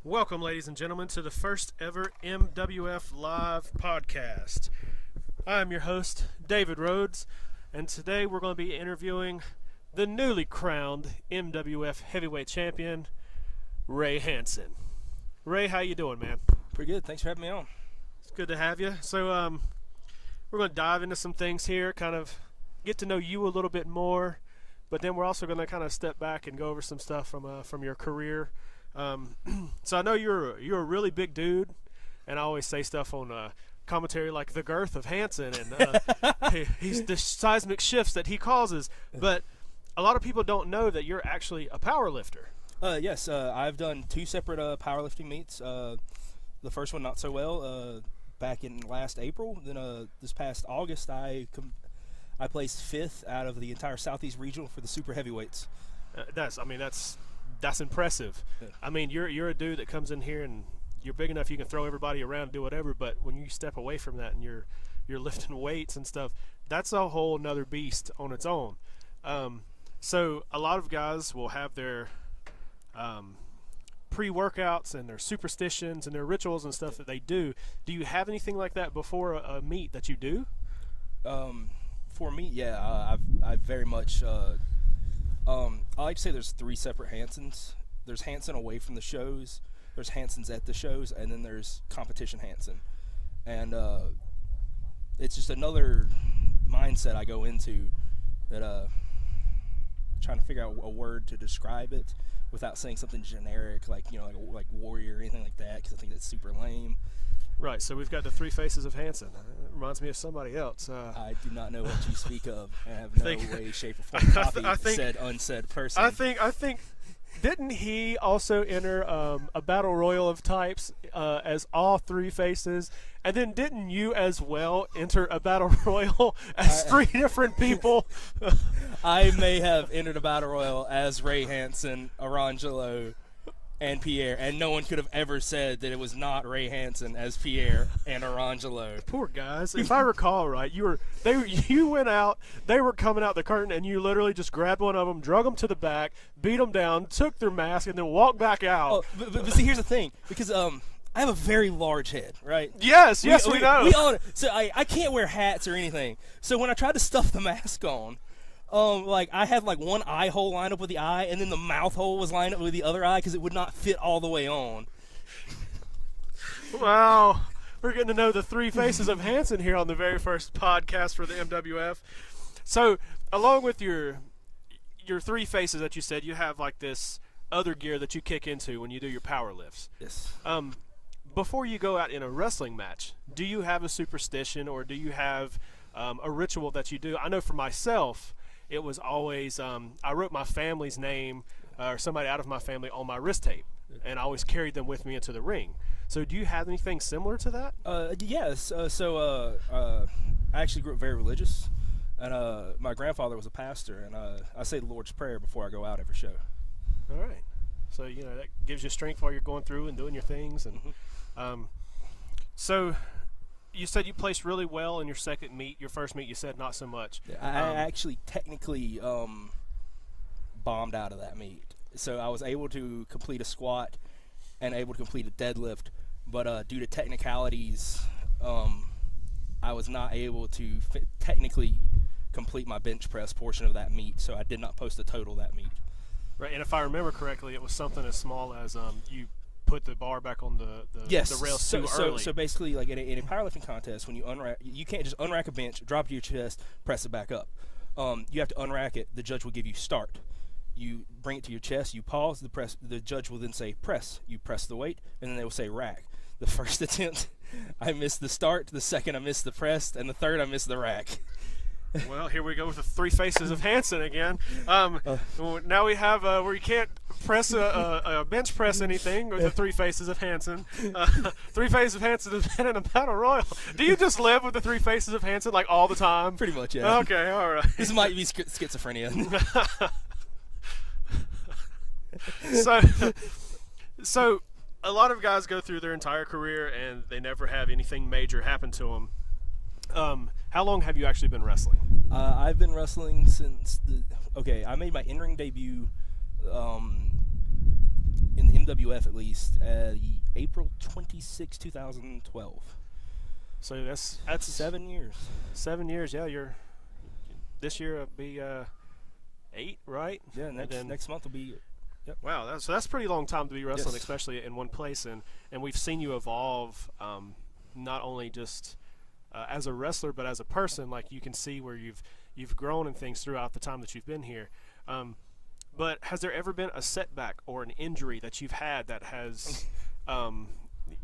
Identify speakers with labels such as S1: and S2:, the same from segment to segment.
S1: Welcome, ladies and gentlemen, to the first ever MWF Live podcast. I'm your host, David Rhodes, and today we're going to be interviewing the newly crowned MWF Heavyweight Champion, Ray Hansen. Ray, how you doing, man?
S2: Pretty good. Thanks for having me on.
S1: It's good to have you. So, we're going to dive into some things here, kind of get to know you a little bit more, but then we're also going to kind of step back and go over some stuff from your career. So I know you're a really big dude, and I always say stuff on commentary like the girth of Hansen and he's the seismic shifts that he causes. But a lot of people don't know that you're actually a power lifter.
S2: Yes, I've done two separate powerlifting meets. The first one not so well back in last April. Then this past August, I placed fifth out of the entire Southeast Regional for the super heavyweights. That's impressive. Yeah.
S1: I mean, you're a dude that comes in here and you're big enough you can throw everybody around and do whatever, but when you step away from that and you're lifting weights and stuff, that's a whole nother beast on its own. So a lot of guys will have their pre-workouts and their superstitions and their rituals and stuff that they do. Do you have anything like that before a meet that you do?
S2: For me, yeah, I've very much I like to say there's three separate Hansens. There's Hansen away from the shows, there's Hansens at the shows, and then there's competition Hansen. And it's just another mindset I go into that trying to figure out a word to describe it without saying something generic like like warrior or anything like that, because I think that's super lame.
S1: Right, so we've got the three faces of Hansen. It reminds me of somebody else.
S2: I do not know what you speak of. I have no way, shape, or form copy said unsaid person.
S1: I think, didn't he also enter a battle royal of types as all three faces? And then didn't you as well enter a battle royal as three different people?
S2: I may have entered a battle royal as Ray Hansen, Arangelo, and Pierre, and no one could have ever said that it was not Ray Hansen as Pierre and Arangelo.
S1: Poor guys. If I recall right, you went out, they were coming out the curtain, and you literally just grabbed one of them, drug them to the back, beat them down, took their mask, and then walked back out.
S2: Oh, but see, here's the thing, because I have a very large head, right?
S1: Yes, we know.
S2: We own it. So I can't wear hats or anything. So when I tried to stuff the mask on, I had one eye hole lined up with the eye, and then the mouth hole was lined up with the other eye because it would not fit all the way on.
S1: Wow. We're getting to know the three faces of Hansen here on the very first podcast for the MWF. So, along with your three faces that you said, you have this other gear that you kick into when you do your power lifts.
S2: Yes.
S1: Before you go out in a wrestling match, do you have a superstition or do you have a ritual that you do? I know for myself, it was always I wrote my family's name or somebody out of my family on my wrist tape, and I always carried them with me into the ring. So do you have anything similar to that?
S2: Yes. I actually grew up very religious, and my grandfather was a pastor, and I say the Lord's Prayer before I go out every show.
S1: All right. So, that gives you strength while you're going through and doing your things. And so you said you placed really well in your second meet. Your first meet, you said not so much.
S2: Yeah, I actually technically bombed out of that meet. So I was able to complete a squat and able to complete a deadlift, but due to technicalities, I was not able to technically complete my bench press portion of that meet, so I did not post a total that meet.
S1: Right, and if I remember correctly, it was something as small as you put the bar back on the rails too early.
S2: So basically, in a powerlifting contest, when you unrack, you can't just unrack a bench, drop it to your chest, press it back up. You have to unrack it. The judge will give you start. You bring it to your chest. You pause the press. The judge will then say press. You press the weight, and then they will say rack. The first attempt, I missed the start. The second, I missed the press, and the third, I missed the rack.
S1: Well, here we go with the three faces of Hansen again. Now we have where you can't press a bench press anything with the three faces of Hansen. Three faces of Hansen has been in a battle royal. Do you just live with the three faces of Hansen all the time?
S2: Pretty much, yeah.
S1: Okay, all right.
S2: This might be schizophrenia.
S1: So a lot of guys go through their entire career and they never have anything major happen to them. How long have you actually been wrestling?
S2: I've been wrestling since I made my in-ring debut in the MWF at least, April 26, 2012.
S1: So that's
S2: 7 years.
S1: 7 years. Yeah, this year will be 8, right?
S2: Yeah, next month will be. Yep.
S1: Wow, that's a pretty long time to be wrestling,
S2: Yes.
S1: especially in one place. And we've seen you evolve, not only just as a wrestler, but as a person. Like, you can see where you've grown in things throughout the time that you've been here. But has there ever been a setback or an injury that you've had that has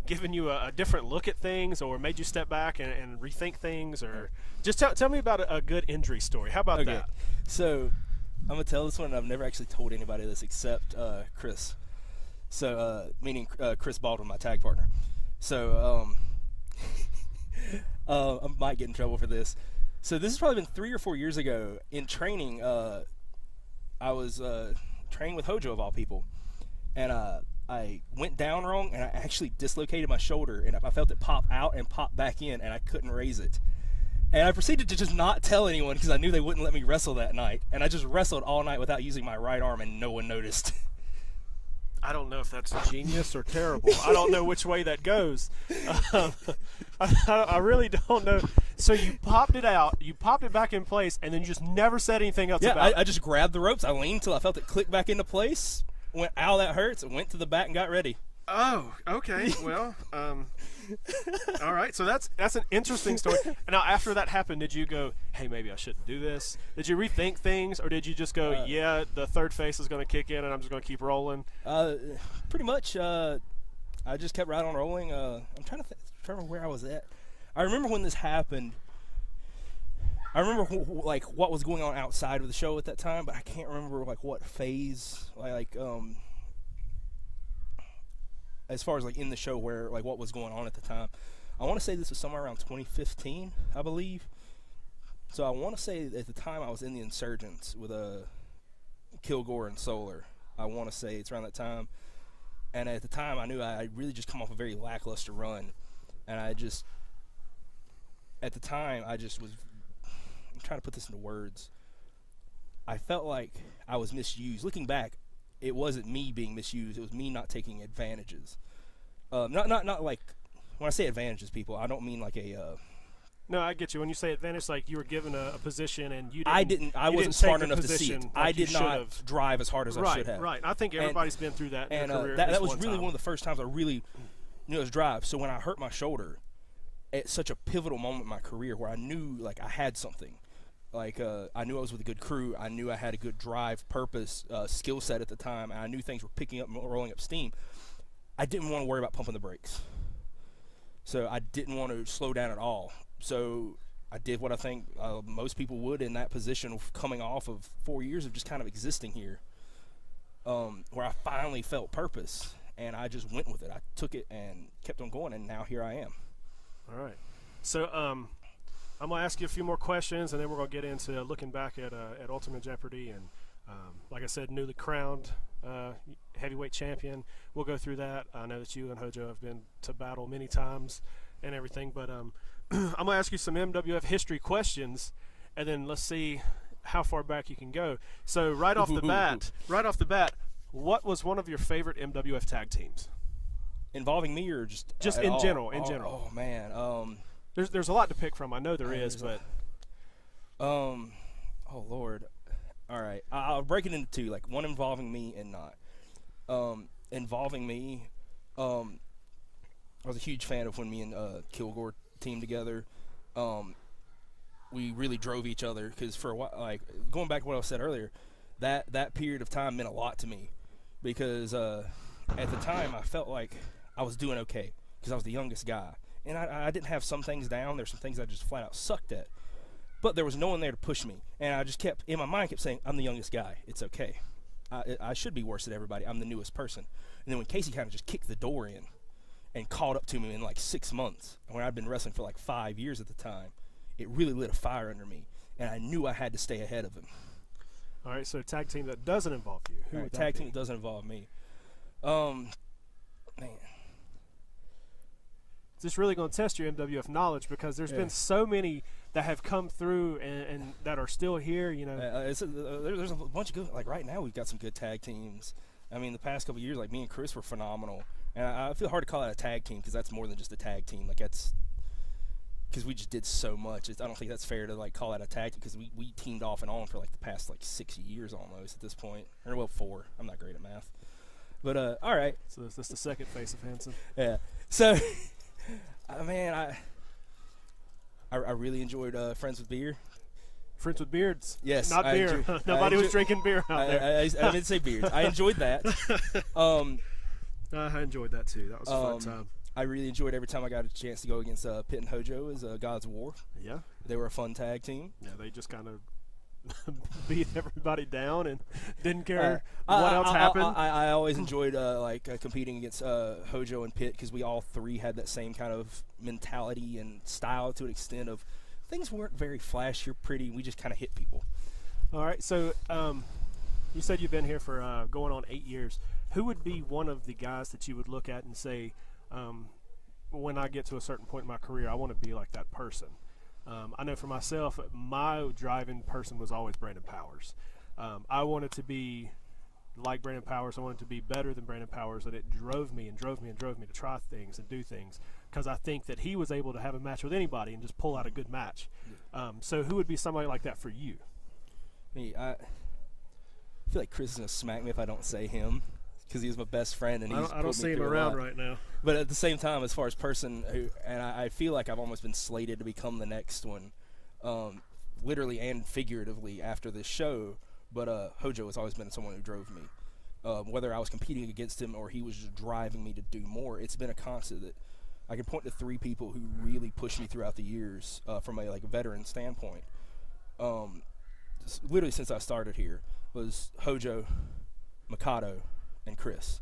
S1: given you a different look at things, or made you step back and rethink things? Or just tell me about a good injury story. How about that?
S2: So I'm going to tell this one, and I've never actually told anybody this except Chris. So, meaning Chris Baldwin, my tag partner. So, I might get in trouble for this. So this has probably been 3 or 4 years ago. In training, I was training with Hojo, of all people. And I went down wrong, and I actually dislocated my shoulder. And I felt it pop out and pop back in, and I couldn't raise it. And I proceeded to just not tell anyone because I knew they wouldn't let me wrestle that night. And I just wrestled all night without using my right arm, and no one noticed.
S1: I don't know if that's genius or terrible. I don't know which way that goes. I really don't know. So you popped it out, you popped it back in place, and then you just never said anything else about it.
S2: I just grabbed the ropes. I leaned till I felt it click back into place. Went, ow, that hurts. Went to the back and got ready.
S1: Oh, okay. Well, all right. So that's an interesting story. Now, after that happened, did you go, hey, maybe I shouldn't do this? Did you rethink things, or did you just go, yeah, the third face is going to kick in, and I'm just going to keep rolling?
S2: Pretty much. I just kept right on rolling. I'm trying to remember where I was at. I remember when this happened. I remember what was going on outside of the show at that time, but I can't remember what phase. As far as in the show where what was going on at the time. I want to say this was somewhere around 2015, I believe. So I want to say at the time I was in the Insurgents with Kilgore and Solar. I want to say it's around that time. And at the time I knew I really just come off a very lackluster run. And at the time I'm trying to put this into words. I felt like I was misused. Looking back, it wasn't me being misused. It was me not taking advantages. Not like, when I say advantages, people, I don't mean like a.
S1: No, I get you. When you say advantage, like you were given a position and you didn't.
S2: I wasn't smart enough to see it. I did not drive as hard as I should have.
S1: Right. I think everybody's been through that in their career.
S2: That was really one of the first times I really knew it was drive. So when I hurt my shoulder, at such a pivotal moment in my career where I knew I had something. I knew I was with a good crew. I knew I had a good drive, purpose, skill set at the time. And I knew things were picking up and rolling up steam. I didn't want to worry about pumping the brakes. So I didn't want to slow down at all. So I did what I think most people would in that position of coming off of 4 years of just kind of existing here, where I finally felt purpose. And I just went with it. I took it and kept on going, and now here I am.
S1: All right. So I'm going to ask you a few more questions, and then we're going to get into looking back at Ultimate Jeopardy. And like I said, newly crowned heavyweight champion. We'll go through that. I know that you and Hojo have been to battle many times and everything. But I'm going to ask you some MWF history questions, and then let's see how far back you can go. So right off the bat, what was one of your favorite MWF tag teams?
S2: Involving me or just
S1: in general? In general.
S2: Oh man.
S1: There's a lot to pick from. I know there is, but
S2: oh Lord. All right, I'll break it into two. One involving me and not. Involving me, I was a huge fan of when me and Kilgore teamed together. We really drove each other because for a while, going back to what I said earlier, that period of time meant a lot to me because at the time I felt like I was doing okay because I was the youngest guy. And I didn't have some things down. There's some things I just flat out sucked at. But there was no one there to push me. And I just in my mind kept saying, I'm the youngest guy. It's okay. I should be worse than everybody. I'm the newest person. And then when Casey kind of just kicked the door in and caught up to me in 6 months, when I'd been wrestling for 5 years at the time, it really lit a fire under me. And I knew I had to stay ahead of him.
S1: All right, so a tag team that doesn't involve you. Who would that be?
S2: Tag team that doesn't involve me. Man.
S1: This really going to test your MWF knowledge because there's been so many that have come through and that are still here. There's
S2: a bunch of good. Right now, we've got some good tag teams. I mean, the past couple of years, like me and Chris were phenomenal, and I feel hard to call that a tag team because that's more than just a tag team. Like that's because we just did so much. I don't think that's fair to like call that a tag team because we teamed off and on for like the past like 6 years almost at this point, or well 4. I'm not great at math, but all right.
S1: So that's the second face of Hansen.
S2: Yeah. So, man, I really enjoyed Friends with Beer.
S1: Friends with beards.
S2: Yes,
S1: not beer. Nobody was drinking beer out there.
S2: I didn't say beards. I enjoyed that.
S1: I enjoyed that too. That was a fun time.
S2: I really enjoyed every time I got a chance to go against Pitt and Hojo as God's of War.
S1: Yeah.
S2: They were a fun tag team.
S1: Yeah, they just kind of beat everybody down and didn't care what else happened.
S2: I always enjoyed competing against Hojo and Pitt because we all three had that same kind of mentality and style to an extent of things weren't very flashy or pretty. We just kind of hit people.
S1: All right, so you said you've been here for going on 8 years. Who would be one of the guys that you would look at and say, when I get to a certain point in my career, I want to be like that person? I know for myself, my driving person was always Brandon Powers. I wanted to be like Brandon Powers. I wanted to be better than Brandon Powers, and it drove me to try things and do things because I think that he was able to have a match with anybody and just pull out a good match. So who would be somebody like that for you?
S2: Me, I feel like Chris is going to smack me if I don't say him because he was my best friend. And
S1: I don't see him around right now.
S2: But at the same time, as far as person, I feel like I've almost been slated to become the next one, literally and figuratively after this show. But Hojo has always been someone who drove me. Whether I was competing against him or he was just driving me to do more, it's been a constant that I can point to 3 people who really pushed me throughout the years from a veteran standpoint. Literally since I started here was Hojo, Mikado, and Chris.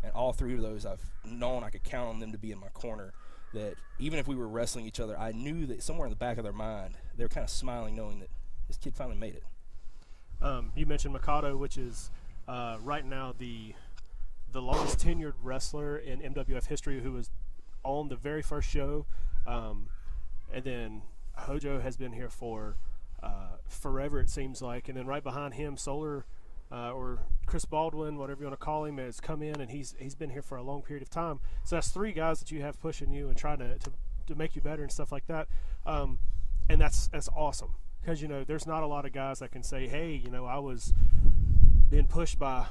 S2: And all 3 of those I've known I could count on them to be in my corner. That even if we were wrestling each other, I knew that somewhere in the back of their mind, they were kind of smiling knowing that this kid finally made it.
S1: You mentioned Mikado, which is right now the longest tenured wrestler in MWF history, who was on the very first show. And then Hojo has been here for forever, it seems like. And then right behind him, Solar or Chris Baldwin, whatever you want to call him, has come in, and he's been here for a long period of time. So that's 3 guys that you have pushing you and trying to make you better and stuff like that. And that's awesome because, there's not a lot of guys that can say, hey, I was being pushed by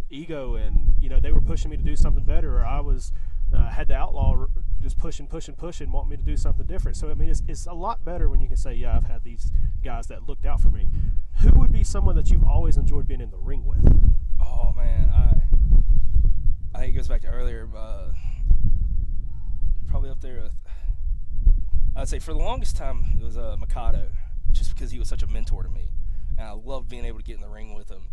S1: ego and, they were pushing me to do something better, or I was had the outlaw just push and want me to do something different. So, I mean, it's a lot better when you can say, yeah, I've had these guys that looked out for me. Who would be someone that you've always enjoyed being in the ring with?
S2: Oh, man, I think it goes back to earlier, probably up there with, I'd say for the longest time it was Mikado, just because he was such a mentor to me, and I loved being able to get in the ring with him.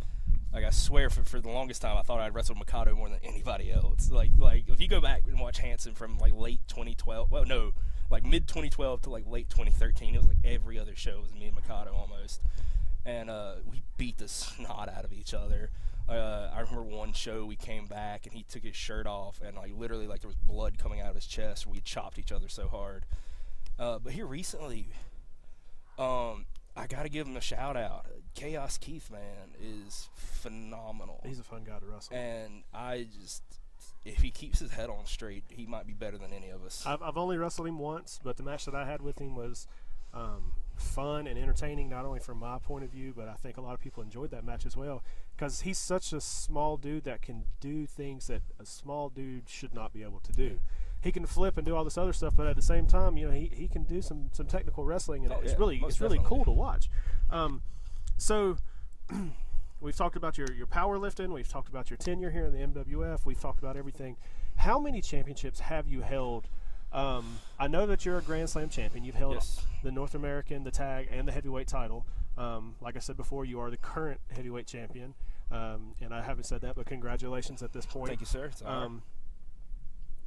S2: Like, I swear, for the longest time, I thought I'd wrestled Mikado more than anybody else. Like if you go back and watch Hansen from late 2012, mid 2012 to late 2013, it was every other show was me and Mikado almost, and we beat the snot out of each other. I remember one show we came back and he took his shirt off and literally there was blood coming out of his chest. We chopped each other so hard. But here recently, I got to give him a shout out. Chaos Keith, man, is phenomenal.
S1: He's a fun guy to wrestle.
S2: And if he keeps his head on straight, he might be better than any of us.
S1: I've only wrestled him once, but the match that I had with him was fun and entertaining, not only from my point of view, but I think a lot of people enjoyed that match as well, because he's such a small dude that can do things that a small dude should not be able to do. He can flip and do all this other stuff, but at the same time, he can do some technical wrestling, and it's really cool to watch. So we've talked about your powerlifting, we've talked about your tenure here in the MWF, we've talked about everything. How many championships have you held? I know that you're a Grand Slam champion. You've held the North American, the tag, and the heavyweight title. Like I said before, you are the current heavyweight champion, and I haven't said that, but congratulations at this point.
S2: Thank you, sir. It's an honor.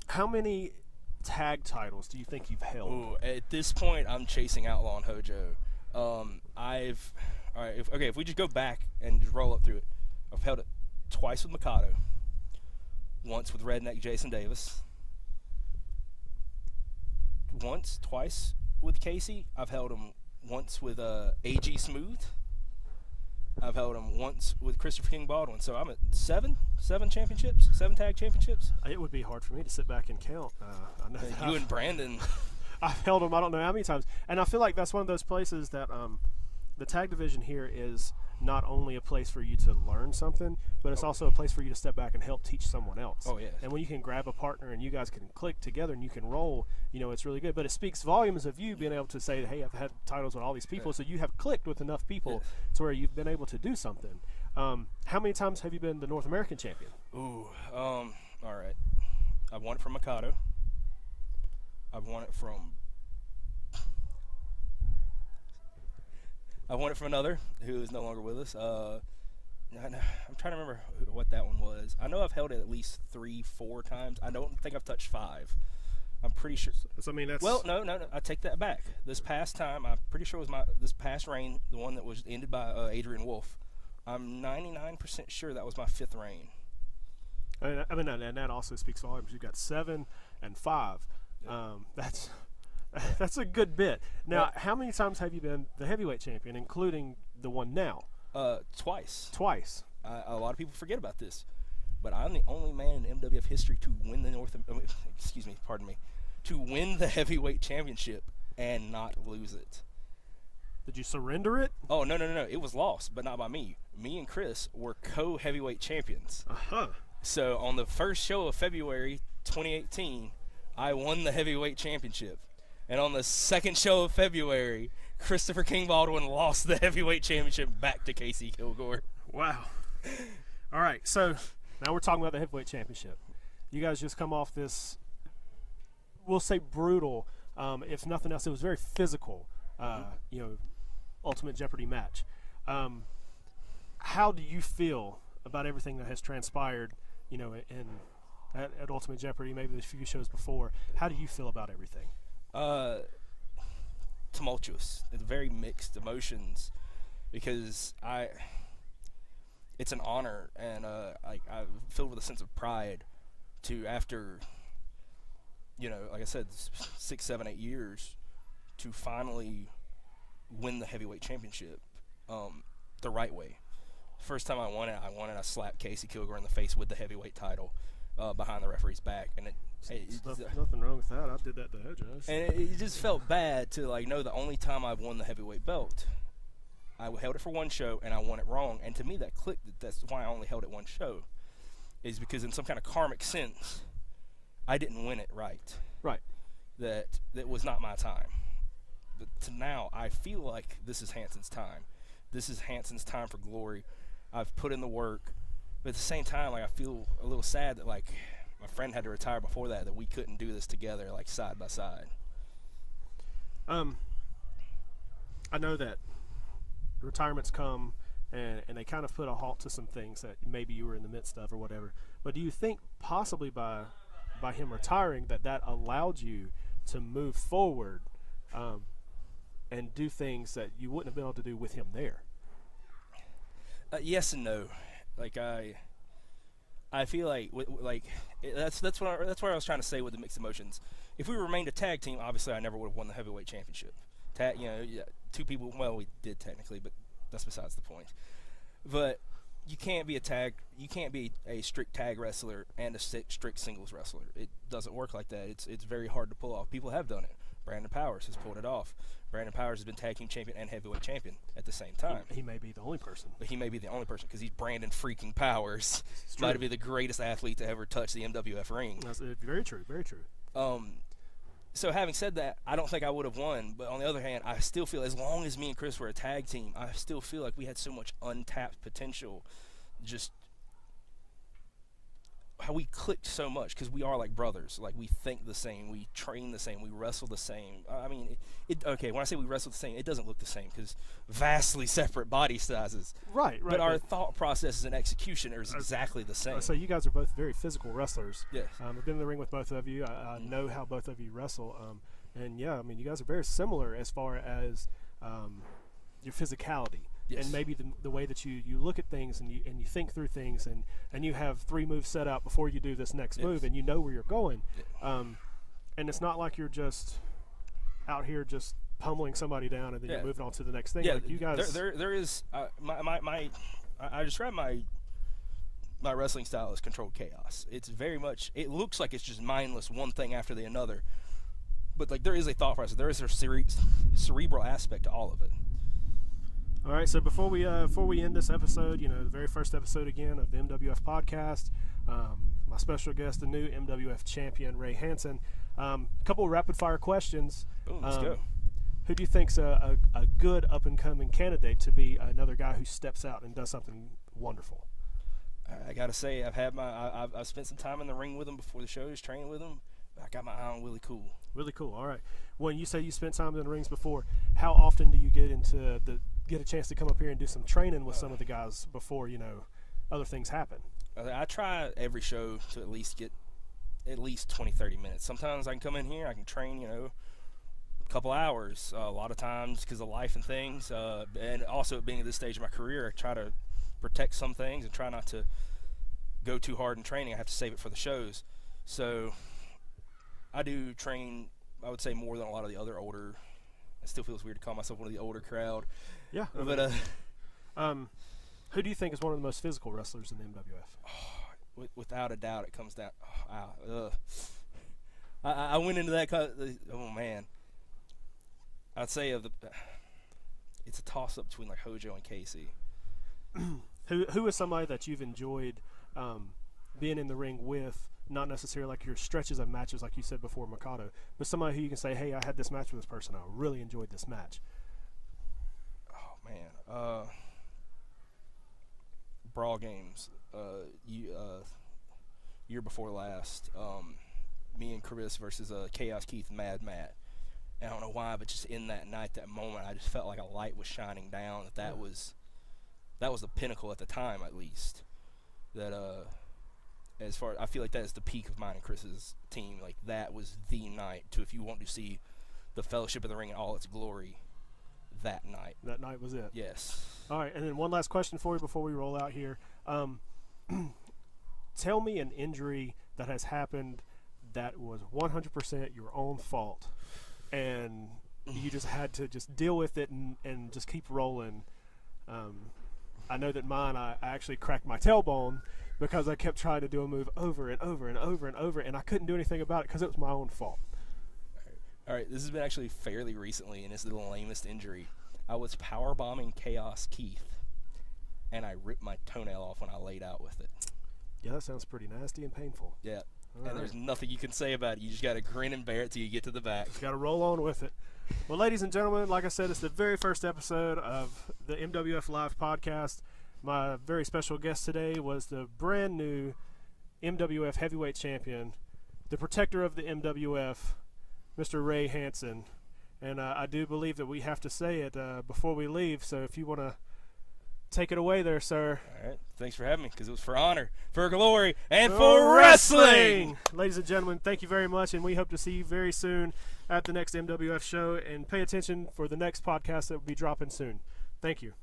S1: How many tag titles do you think you've held?
S2: Ooh, at this point, I'm chasing Outlaw and Hojo. If we just go back and just roll up through it, I've held it twice with Mikado, once with Redneck Jason Davis, twice with Casey. I've held him once with AG Smooth, I've held them once with Christopher King Baldwin. So I'm at seven championships, 7 tag championships.
S1: It would be hard for me to sit back and count. I know
S2: You and Brandon.
S1: I've held them I don't know how many times. And I feel like that's one of those places that the tag division here is not only a place for you to learn something, but it's also a place for you to step back and help teach someone else.
S2: Oh, yeah.
S1: And when you can grab a partner and you guys can click together and you can roll, it's really good. But it speaks volumes of you being able to say, hey, I've had titles with all these people, so you have clicked with enough people to where you've been able to do something. How many times have you been the North American champion?
S2: Ooh, all right. I've won it from Mikado. I've won it from another who is no longer with us. I'm trying to remember what that one was. I know I've held it at least 3-4 times. I don't think I've touched 5. I'm pretty sure.
S1: So, I mean, that's...
S2: Well, no. I take that back. This past time, I'm pretty sure it was this past reign, the one that was ended by Adrian Wolf. I'm 99% sure that was my 5th reign.
S1: I mean, and that also speaks volumes. You've got 7 and 5. That's a good bit. Now, how many times have you been the heavyweight champion, including the one now?
S2: Twice.
S1: Twice.
S2: A lot of people forget about this, but I'm the only man in MWF history to win the to win the heavyweight championship and not lose it.
S1: Did you surrender it?
S2: Oh, no. It was lost, but not by me. Me and Chris were co-heavyweight champions.
S1: Uh-huh.
S2: So on the first show of February 2018, I won the heavyweight championship. And on the second show of February, Christopher King Baldwin lost the heavyweight championship back to Casey Kilgore.
S1: Wow. All right, so now we're talking about the heavyweight championship. You guys just come off this, we'll say brutal, if nothing else, it was very physical, Ultimate Jeopardy match. How do you feel about everything that has transpired, at Ultimate Jeopardy, maybe the few shows before? How do you feel about everything?
S2: Tumultuous. It's very mixed emotions because it's an honor and I'm filled with a sense of pride to, after like I said, 6, 7, 8 years, to finally win the heavyweight championship the right way. First time I won it, I slapped Casey Kilgore in the face with the heavyweight title behind the referee's back, and
S1: nothing wrong with that. I did that to Hedges.
S2: And it just felt bad to know the only time I've won the heavyweight belt, I held it for one show and I won it wrong. And to me, that clicked. That's why I only held it one show, is because in some kind of karmic sense, I didn't win it right.
S1: Right.
S2: That was not my time. But to now, I feel like this is Hansen's time. This is Hansen's time for glory. I've put in the work, but at the same time, I feel a little sad that my friend had to retire before that we couldn't do this together, side by side.
S1: I know that retirements come and they kind of put a halt to some things that maybe you were in the midst of or whatever. But do you think possibly by him retiring that allowed you to move forward and do things that you wouldn't have been able to do with him there?
S2: Yes and no. I feel that's what I was trying to say with the mixed emotions. If we remained a tag team, obviously I never would have won the heavyweight championship. Two people. Well, we did technically, but that's besides the point. But you can't be a strict tag wrestler and a strict singles wrestler. It doesn't work like that. It's very hard to pull off. People have done it. Brandon Powers has pulled it off. Brandon Powers has been tag team champion and heavyweight champion at the same time.
S1: He may be the only person.
S2: But he may be the only person because he's Brandon freaking Powers. Might be the greatest athlete to ever touch the MWF ring.
S1: That's very true. Very true.
S2: So having said that, I don't think I would have won. But on the other hand, I still feel, as long as me and Chris were a tag team, I still feel like we had so much untapped potential. Just how we clicked so much because we are like brothers. We think the same, we train the same, we wrestle the same. I mean, okay, when I say we wrestle the same, it doesn't look the same because vastly separate body sizes.
S1: Right.
S2: But our thought processes and execution are exactly the same.
S1: So you guys are both very physical wrestlers.
S2: Yes.
S1: I've been in the ring with both of you. I know how both of you wrestle. And yeah, I mean, you guys are very similar as far as your physicality.
S2: Yes.
S1: And maybe the way that you look at things and you think through things and you have 3 moves set out before you do this next move and you know where you're going. And it's not like you're just out here just pummeling somebody down and then you're moving on to the next thing.
S2: Yeah,
S1: like you guys.
S2: there is I describe my wrestling style as controlled chaos. It's very much, it looks like it's just mindless, one thing after the another, but like there is a thought process. There is a cerebral aspect to all of it.
S1: All right, so before we end this episode, the very first episode again of the MWF podcast, my special guest, the new MWF champion, Ray Hansen. A couple of rapid fire questions.
S2: Boom, let's go.
S1: Who do you think's a good up and coming candidate to be another guy who steps out and does something wonderful?
S2: I gotta say, I've spent some time in the ring with him before the shows, training with him. I got my eye on Willie Cool.
S1: Really cool. All right. When you say you spent time in the rings before, how often do you get a chance to come up here and do some training with some of the guys before other things happen?
S2: I try every show to at least get at least 20-30 minutes. Sometimes I can come in here, I can train a couple hours. A lot of times because of life and things, and also being at this stage of my career, I try to protect some things and try not to go too hard in training. I have to save it for the shows. So I do train, I would say, more than a lot of the other older. It still feels weird to call myself one of the older crowd.
S1: Yeah.
S2: But
S1: who do you think is one of the most physical wrestlers in the MWF?
S2: Without a doubt, it comes down. I went into that. Oh man, I'd say it's a toss up between like Hojo and Casey.
S1: Who is somebody that you've enjoyed being in the ring with? Not necessarily like your stretches of matches, like you said before, Mikado, but somebody who you can say, "Hey, I had this match with this person. I really enjoyed this match."
S2: Oh man, Brawl Games, year before last, me and Chris versus Chaos Keith and Mad Matt. And I don't know why, but just in that night, that moment, I just felt like a light was shining down. That was the pinnacle at the time, at least. That as far I feel like that is the peak of mine and Chris's team. Like that was the night if you want to see the Fellowship of the Ring in all its glory. That night.
S1: That night was it.
S2: Yes.
S1: All right, and then one last question for you before we roll out here. Tell me an injury that has happened that was 100% your own fault, and you just had to just deal with it and just keep rolling. I know that mine, I actually cracked my tailbone because I kept trying to do a move over and over and over and over, and I couldn't do anything about it because it was my own fault.
S2: All right, this has been actually fairly recently, and it's the lamest injury. I was powerbombing Chaos Keith, and I ripped my toenail off when I laid out with it.
S1: Yeah, that sounds pretty nasty and painful.
S2: Yeah, and there's nothing you can say about it. You just got to grin and bear it till you get to the back.
S1: Got to roll on with it. Well, ladies and gentlemen, like I said, it's the very first episode of the MWF Live podcast. My very special guest today was the brand new MWF Heavyweight Champion, the protector of the MWF, Mr. Ray Hansen. And I do believe that we have to say it before we leave, so if you want to take it away there, sir.
S2: All right, thanks for having me, because it was for honor, for glory, and for wrestling!
S1: Ladies and gentlemen, thank you very much, and we hope to see you very soon at the next MWF show, and pay attention for the next podcast that will be dropping soon. Thank you.